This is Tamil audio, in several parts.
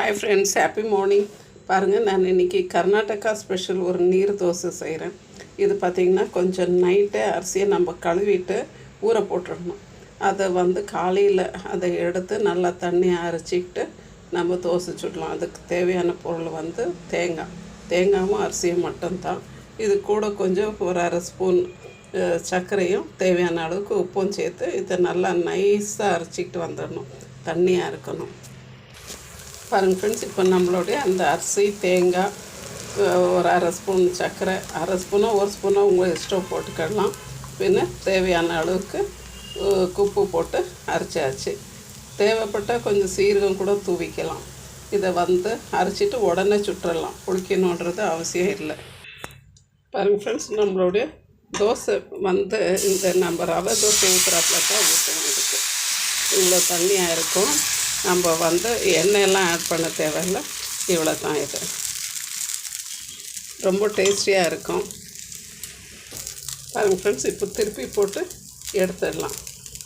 Hi friends, happy morning. பாருங்கள், நான் இன்றைக்கி கர்நாடகா ஸ்பெஷல் ஒரு நீர் தோசை செய்கிறேன். இது பார்த்திங்கன்னா கொஞ்சம் நைட்டே அரிசியை நம்ம கழுவிட்டு ஊற போட்டுடணும். அதை காலையில் அதை எடுத்து நல்லா தண்ணியை அரைச்சிக்கிட்டு நம்ம தோசை சுடலாம். அதுக்கு தேவையான பொருள் தேங்காயும் அரிசியும் மட்டும்தான். இது கூட கொஞ்சம் ஒரு அரை ஸ்பூன் சர்க்கரையும் தேவையான அளவுக்கு உப்பும் சேர்த்து இதை நல்லா நைஸாக அரைச்சிக்கிட்டு வந்துடணும். தண்ணியாக இருக்கணும். பாருங்கள் ஃப்ரெண்ட்ஸ், இப்போ நம்மளுடைய அந்த அரிசி, தேங்காய், ஒரு அரை ஸ்பூன் சர்க்கரை, அரை ஸ்பூனோ ஒரு ஸ்பூனோ உங்கள் இஷ்டம் போட்டுக்கிடலாம். பின்ன தேவையான அளவுக்கு உப்பு போட்டு அரைச்சாச்சு. தேவைப்பட்டால் கொஞ்சம் சீரகம் கூட தூவிக்கலாம். இதை அரைச்சிட்டு உடனே சுட்டுறலாம். புளிக்கணுன்றது அவசியம் இல்லை. பாருங்கள் ஃப்ரெண்ட்ஸ், நம்மளுடைய தோசை இந்த நம்ம ரவை தோசை ஊற்றுறாப்புல தான் ஊற்றணும். இதுக்கு இவ்வளோ தண்ணியாக இருக்கும். நம்ம எண்ணெயெல்லாம் ஆட் பண்ண தேவையில்லை. இவ்வளோ தான். இது ரொம்ப டேஸ்டியாக இருக்கும். பாருங்கள் ஃப்ரெண்ட்ஸ், இப்போ திருப்பி போட்டு எடுத்துடலாம்.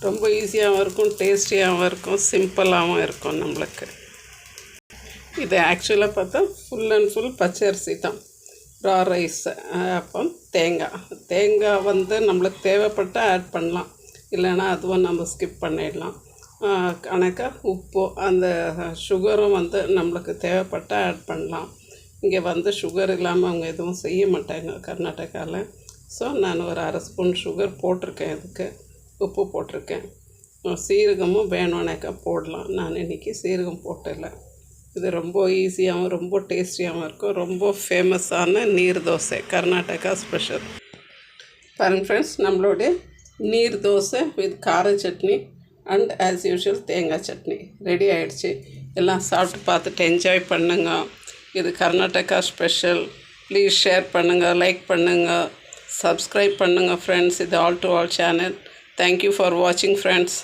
ரொம்ப ஈஸியாகவும் இருக்கும், டேஸ்டியாகவும் இருக்கும், சிம்பிளாகவும் இருக்கும் நம்மளுக்கு. இது ஆக்சுவலாக பார்த்தா ஃபுல் அண்ட் ஃபுல் பச்சரிசி தான். Raw rice. அப்போ தேங்காய் நம்மளுக்கு தேவைப்பட்டால் ஆட் பண்ணலாம், இல்லைன்னா அதுவும் நம்ம ஸ்கிப் பண்ணிடலாம். கணக்காக உப்பு, அந்த சுகரும் நம்மளுக்கு தேவைப்பட்டால் ஆட் பண்ணலாம். இங்கே சுகர் இல்லாமல் அவங்க எதுவும் செய்ய மாட்டாங்க கர்நாடகாவில். ஸோ நான் ஒரு அரை ஸ்பூன் சுகர் போட்டிருக்கேன். இதுக்கு உப்பு போட்டிருக்கேன். சீரகமும் வேணும்னாக்கா போடலாம். நான் இன்றைக்கி சீரகம் போட்டல. இது ரொம்ப ஈஸியாகவும் ரொம்ப டேஸ்டியாகவும் இருக்கும். ரொம்ப ஃபேமஸான நீர் தோசை, கர்நாடகா ஸ்பெஷல். பாருங்கள் ஃப்ரெண்ட்ஸ், நம்மளுடைய நீர் தோசை வித் கார சட்னி அண்ட் ஆஸ் யூஷுவல் தேங்காய் சட்னி ரெடி ஆகிடுச்சு. எல்லாம் சாப்பிட்டு பார்த்துட்டு என்ஜாய் பண்ணுங்க. இது கர்நாடகா ஸ்பெஷல். ப்ளீஸ் ஷேர் பண்ணுங்கள், லைக் பண்ணுங்கள், சப்ஸ்கிரைப் பண்ணுங்கள் ஃப்ரெண்ட்ஸ். இது all to all channel. Thank you for வாட்சிங் ஃப்ரெண்ட்ஸ்.